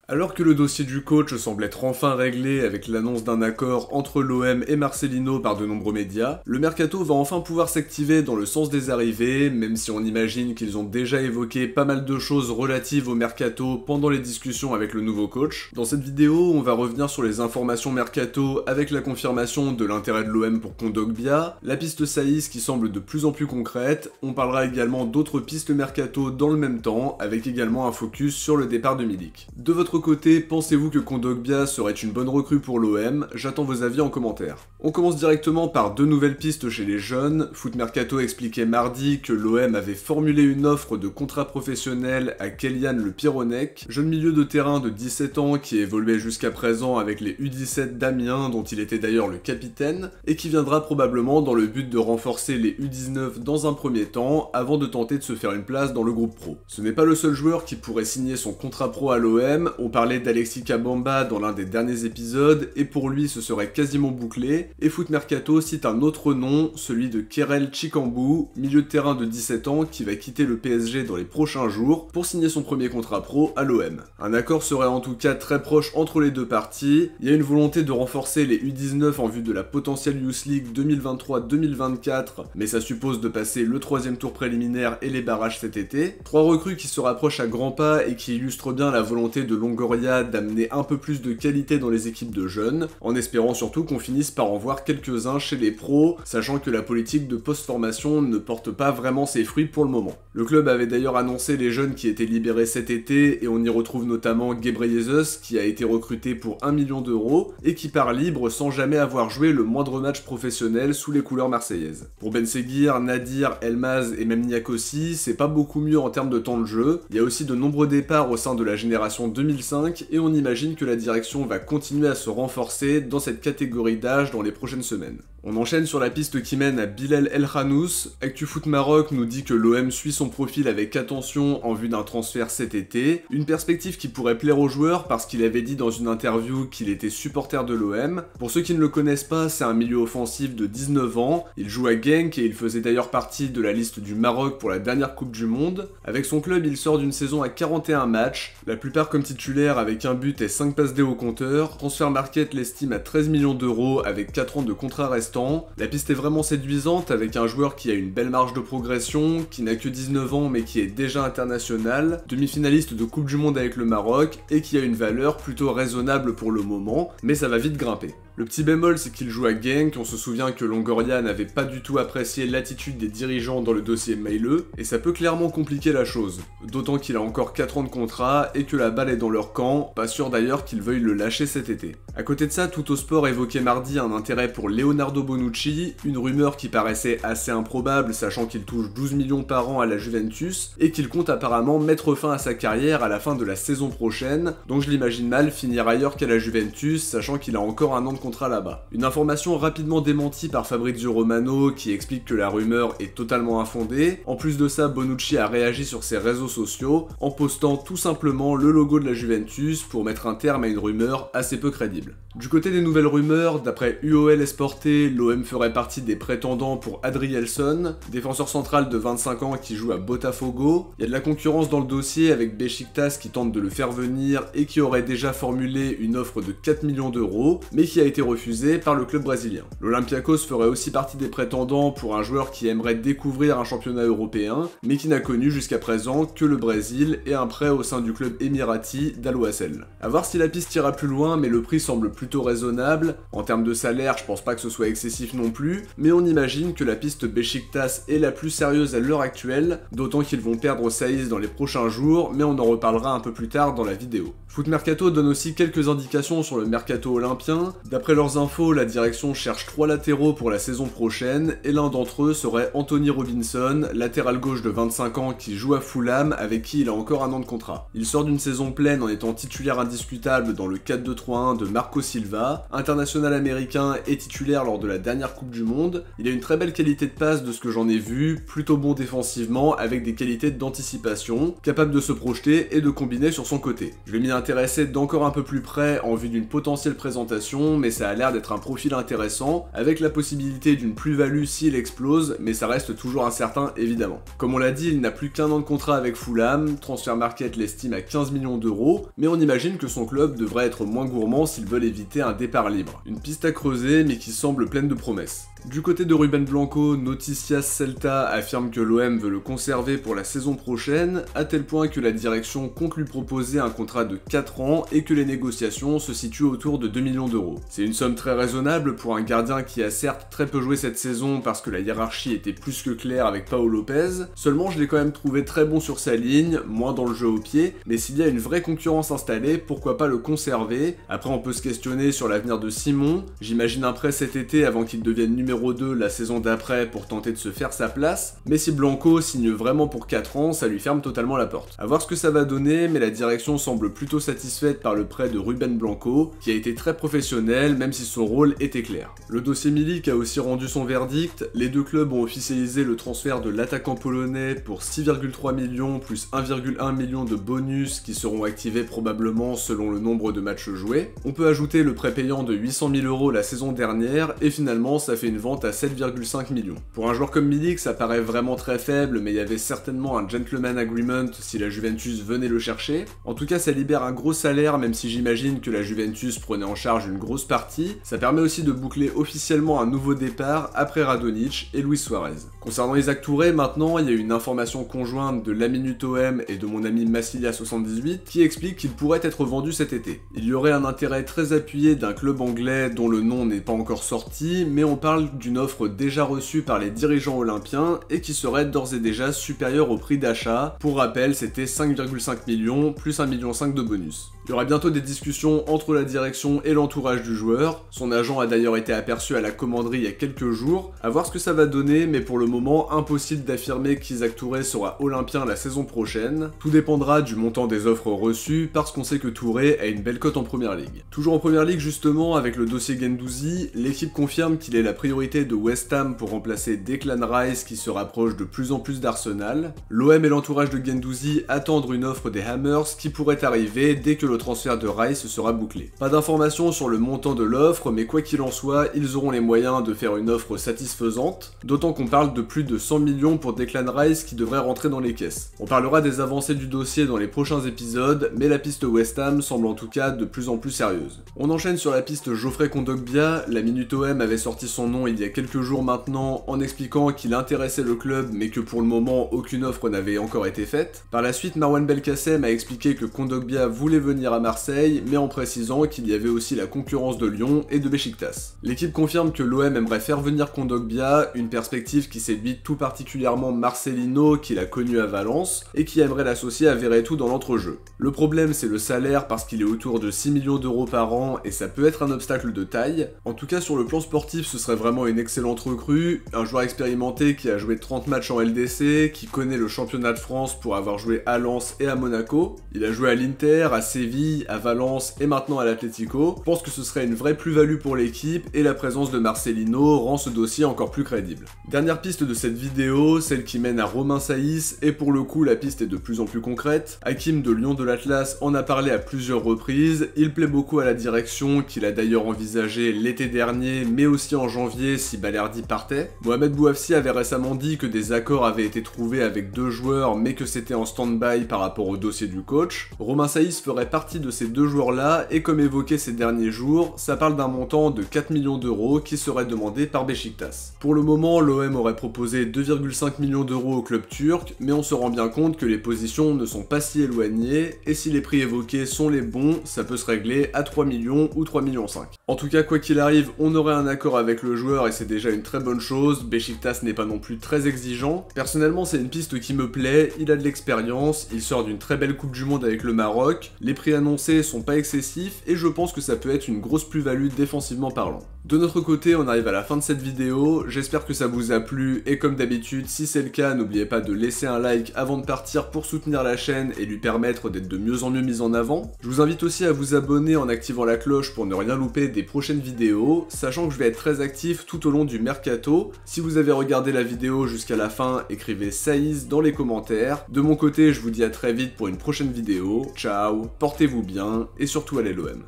Alors que le dossier du coach semble être enfin réglé avec l'annonce d'un accord entre l'OM et Marcelino par de nombreux médias, le mercato va enfin pouvoir s'activer dans le sens des arrivées, même si on imagine qu'ils ont déjà évoqué pas mal de choses relatives au mercato pendant les discussions avec le nouveau coach. Dans cette vidéo, on va revenir sur les informations mercato avec la confirmation de l'intérêt de l'OM pour Kondogbia, la piste Saïs qui semble de plus en plus concrète, on parlera également d'autres pistes mercato dans le même temps, avec également un focus sur le départ de Milik. De votre côté, pensez-vous que Kondogbia serait une bonne recrue pour l'OM? J'attends vos avis en commentaire. On commence directement par deux nouvelles pistes chez les jeunes. Foot Mercato expliquait mardi que l'OM avait formulé une offre de contrat professionnel à Kélian Le Pironek, jeune milieu de terrain de 17 ans qui évoluait jusqu'à présent avec les U17 d'Amiens dont il était d'ailleurs le capitaine, et qui viendra probablement dans le but de renforcer les U19 dans un premier temps avant de tenter de se faire une place dans le groupe pro. Ce n'est pas le seul joueur qui pourrait signer son contrat pro à l'OM, on parlait d'Alexis Kabamba dans l'un des derniers épisodes, et pour lui ce serait quasiment bouclé, et Foot Mercato cite un autre nom, celui de Kerel Chikambu, milieu de terrain de 17 ans qui va quitter le PSG dans les prochains jours pour signer son premier contrat pro à l'OM. Un accord serait en tout cas très proche entre les deux parties, il y a une volonté de renforcer les U19 en vue de la potentielle Youth League 2023-2024, mais ça suppose de passer le troisième tour préliminaire et les barrages cet été. Trois recrues qui se rapprochent à grands pas et qui illustrent bien la volonté de Longoria d'amener un peu plus de qualité dans les équipes de jeunes, en espérant surtout qu'on finisse par en voir quelques-uns chez les pros, sachant que la politique de post-formation ne porte pas vraiment ses fruits pour le moment. Le club avait d'ailleurs annoncé les jeunes qui étaient libérés cet été, et on y retrouve notamment Ghebreyesus qui a été recruté pour 1 million d'euros, et qui part libre sans jamais avoir joué le moindre match professionnel sous les couleurs marseillaises. Pour Ben Seguir, Nadir, Elmaz et même Niakossi, c'est pas beaucoup mieux en termes de temps de jeu, il y a aussi de nombreux départs au sein de la génération 2005 et on imagine que la direction va continuer à se renforcer dans cette catégorie d'âge dans les prochaines semaines. On enchaîne sur la piste qui mène à Bilal El Khanous. ActuFoot Maroc nous dit que l'OM suit son profil avec attention en vue d'un transfert cet été, une perspective qui pourrait plaire aux joueurs parce qu'il avait dit dans une interview qu'il était supporter de l'OM. Pour ceux qui ne le connaissent pas, c'est un milieu offensif de 19 ans, il joue à Genk et il faisait d'ailleurs partie de la liste du Maroc pour la dernière Coupe du Monde. Avec son club, il sort d'une saison à 41 matchs, la plupart comme titulaire avec un but et 5 passes D au compteur. Transfer Market l'estime à 13 millions d'euros avec 4 ans de contrat restant. La piste est vraiment séduisante avec un joueur qui a une belle marge de progression, qui n'a que 19 ans mais qui est déjà international, demi-finaliste de Coupe du Monde avec le Maroc et qui a une valeur plutôt raisonnable pour le moment, mais ça va vite grimper. Le petit bémol, c'est qu'il joue à Genk, on se souvient que Longoria n'avait pas du tout apprécié l'attitude des dirigeants dans le dossier Maileux, et ça peut clairement compliquer la chose, d'autant qu'il a encore 4 ans de contrat et que la balle est dans leur camp, pas sûr d'ailleurs qu'ils veuillent le lâcher cet été. À côté de ça, Tuttosport évoquait mardi un intérêt pour Leonardo Bonucci, une rumeur qui paraissait assez improbable sachant qu'il touche 12 millions par an à la Juventus, et qu'il compte apparemment mettre fin à sa carrière à la fin de la saison prochaine, donc je l'imagine mal finir ailleurs qu'à la Juventus, sachant qu'il a encore un an de contrat là-bas. Une information rapidement démentie par Fabrizio Romano qui explique que la rumeur est totalement infondée. En plus de ça, Bonucci a réagi sur ses réseaux sociaux en postant tout simplement le logo de la Juventus pour mettre un terme à une rumeur assez peu crédible. Du côté des nouvelles rumeurs, d'après UOL Esporte, l'OM ferait partie des prétendants pour Adrielson, défenseur central de 25 ans qui joue à Botafogo. Il y a de la concurrence dans le dossier avec Besiktas qui tente de le faire venir et qui aurait déjà formulé une offre de 4 millions d'euros, mais qui a été refusé par le club brésilien. L'Olympiakos ferait aussi partie des prétendants pour un joueur qui aimerait découvrir un championnat européen, mais qui n'a connu jusqu'à présent que le Brésil et un prêt au sein du club émirati d'Al Wassel. A voir si la piste ira plus loin, mais le prix semble plutôt raisonnable. En termes de salaire, je pense pas que ce soit excessif non plus, mais on imagine que la piste Besiktas est la plus sérieuse à l'heure actuelle, d'autant qu'ils vont perdre Saïs dans les prochains jours, mais on en reparlera un peu plus tard dans la vidéo. Foot Mercato donne aussi quelques indications sur le mercato olympien. D'après leurs infos, la direction cherche 3 latéraux pour la saison prochaine, et l'un d'entre eux serait Anthony Robinson, latéral gauche de 25 ans qui joue à Fulham, avec qui il a encore un an de contrat. Il sort d'une saison pleine en étant titulaire indiscutable dans le 4-2-3-1 de Marco Silva, Silva, international américain et titulaire lors de la dernière Coupe du Monde. Il a une très belle qualité de passe de ce que j'en ai vu, plutôt bon défensivement avec des qualités d'anticipation, capable de se projeter et de combiner sur son côté. Je vais m'y intéresser d'encore un peu plus près en vue d'une potentielle présentation, mais ça a l'air d'être un profil intéressant, avec la possibilité d'une plus-value s'il explose, mais ça reste toujours incertain évidemment. Comme on l'a dit, il n'a plus qu'un an de contrat avec Fulham, Transfermarkt l'estime à 15 millions d'euros, mais on imagine que son club devrait être moins gourmand s'ils veulent éviter un départ libre. Une piste à creuser, mais qui semble pleine de promesses. Du côté de Ruben Blanco, Noticias Celta affirme que l'OM veut le conserver pour la saison prochaine, à tel point que la direction compte lui proposer un contrat de 4 ans et que les négociations se situent autour de 2 millions d'euros. C'est une somme très raisonnable pour un gardien qui a certes très peu joué cette saison parce que la hiérarchie était plus que claire avec Pau Lopez, seulement je l'ai quand même trouvé très bon sur sa ligne, moins dans le jeu au pied, mais s'il y a une vraie concurrence installée, pourquoi pas le conserver. Après on peut se questionner sur l'avenir de Simon, j'imagine un prêt cet été avant qu'il devienne numéro 2 la saison d'après pour tenter de se faire sa place, mais si Blanco signe vraiment pour 4 ans, ça lui ferme totalement la porte. A voir ce que ça va donner, mais la direction semble plutôt satisfaite par le prêt de Ruben Blanco, qui a été très professionnel même si son rôle était clair. Le dossier Milik a aussi rendu son verdict, les deux clubs ont officialisé le transfert de l'attaquant polonais pour 6,3 millions plus 1,1 million de bonus qui seront activés probablement selon le nombre de matchs joués. On peut ajouter le prêt payant de 800 000 € la saison dernière, et finalement ça fait une vente à 7,5 millions. Pour un joueur comme Milik, ça paraît vraiment très faible, mais il y avait certainement un gentleman agreement si la Juventus venait le chercher. En tout cas, ça libère un gros salaire, même si j'imagine que la Juventus prenait en charge une grosse partie. Ça permet aussi de boucler officiellement un nouveau départ après Radonjic et Luis Suarez. Concernant Isaac Touré, maintenant, il y a une information conjointe de la Minute OM et de mon ami Massilia78 qui explique qu'il pourrait être vendu cet été. Il y aurait un intérêt très appuyé d'un club anglais dont le nom n'est pas encore sorti, mais on parle d'une offre déjà reçue par les dirigeants olympiens et qui serait d'ores et déjà supérieure au prix d'achat. Pour rappel, c'était 5,5 millions plus 1,5 million de bonus. Il y aura bientôt des discussions entre la direction et l'entourage du joueur. Son agent a d'ailleurs été aperçu à la commanderie il y a quelques jours. À voir ce que ça va donner, mais pour le moment, impossible d'affirmer qu'Isaac Touré sera olympien la saison prochaine. Tout dépendra du montant des offres reçues, parce qu'on sait que Touré a une belle cote en première ligue. Toujours en première ligue justement, avec le dossier Guendouzi, l'équipe confirme qu'il est la priorité de West Ham pour remplacer Declan Rice qui se rapproche de plus en plus d'Arsenal. L'OM et l'entourage de Guendouzi attendent une offre des Hammers qui pourrait arriver dès que le transfert de Rice sera bouclé. Pas d'informations sur le montant de l'offre, mais quoi qu'il en soit, ils auront les moyens de faire une offre satisfaisante, d'autant qu'on parle de plus de 100 millions pour Declan Rice qui devrait rentrer dans les caisses. On parlera des avancées du dossier dans les prochains épisodes, mais la piste West Ham semble en tout cas de plus en plus sérieuse. On enchaîne sur la piste Geoffrey Kondogbia. La Minute OM avait sorti son nom il y a quelques jours maintenant en expliquant qu'il intéressait le club mais que pour le moment aucune offre n'avait encore été faite. Par la suite, Marwan Belkacem a expliqué que Kondogbia voulait venir à Marseille, mais en précisant qu'il y avait aussi la concurrence de Lyon et de Beşiktaş. L'équipe confirme que l'OM aimerait faire venir Kondogbia, une perspective qui séduit tout particulièrement Marcelino qu'il a connu à Valence et qui aimerait l'associer à Verretou dans l'entrejeu. Le problème c'est le salaire parce qu'il est autour de 6 millions d'euros par an et ça peut être un obstacle de taille. En tout cas sur le plan sportif ce serait vraiment une excellente recrue, un joueur expérimenté qui a joué 30 matchs en LDC, qui connaît le championnat de France pour avoir joué à Lens et à Monaco. Il a joué à l'Inter, à Séville, à Valence et maintenant à l'Atlético. Je pense que ce serait une vraie plus-value pour l'équipe et la présence de Marcelino rend ce dossier encore plus crédible. Dernière piste de cette vidéo, celle qui mène à Romain Saïs, et pour le coup la piste est de plus en plus concrète. Hakim de Lyon de l'Atlas en a parlé à plusieurs reprises, il plaît beaucoup à la direction qu'il a d'ailleurs envisagé l'été dernier mais aussi en janvier si Balerdi partait. Mohamed Bouafsi avait récemment dit que des accords avaient été trouvés avec 2 joueurs mais que c'était en stand-by par rapport au dossier du coach. Romain Saïs ferait partie de ces 2 joueurs-là et comme évoqué ces derniers jours, ça parle d'un montant de 4 millions d'euros qui serait demandé par Beşiktaş. Pour le moment, l'OM aurait proposé 2,5 millions d'euros au club turc, mais on se rend bien compte que les positions ne sont pas si éloignées et si les prix évoqués sont les bons, ça peut se régler à 3 millions ou 3,5 millions. En tout cas, quoi qu'il arrive, on aurait un accord avec le joueur joueur et c'est déjà une très bonne chose, Beşiktaş n'est pas non plus très exigeant. Personnellement c'est une piste qui me plaît, il a de l'expérience, il sort d'une très belle Coupe du Monde avec le Maroc, les prix annoncés sont pas excessifs et je pense que ça peut être une grosse plus-value défensivement parlant. De notre côté, on arrive à la fin de cette vidéo, j'espère que ça vous a plu et comme d'habitude, si c'est le cas, n'oubliez pas de laisser un like avant de partir pour soutenir la chaîne et lui permettre d'être de mieux en mieux mise en avant. Je vous invite aussi à vous abonner en activant la cloche pour ne rien louper des prochaines vidéos, sachant que je vais être très actif tout au long du mercato. Si vous avez regardé la vidéo jusqu'à la fin, écrivez Saïs dans les commentaires. De mon côté, je vous dis à très vite pour une prochaine vidéo, ciao, portez-vous bien et surtout allez l'OM.